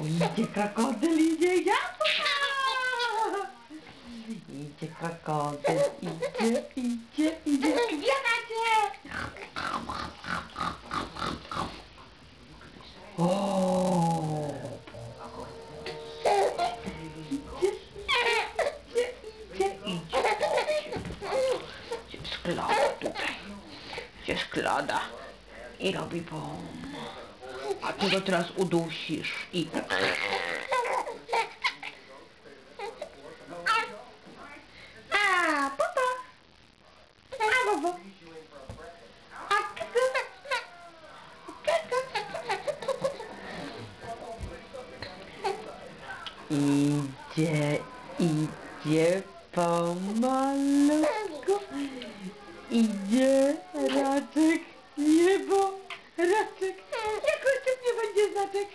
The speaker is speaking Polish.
Idzie krokodyl, idzie jabłka! Idzie krokodyl, idzie, zjadacie! O! Idzie sklada tutaj. Idzie sklada i robi bum. A ty go teraz udusisz i... A, papa! A, bobo! A, kaka! Idzie pomalutku. Idzie raczek, niebo, raczek. Jak on nie będzie znaczek?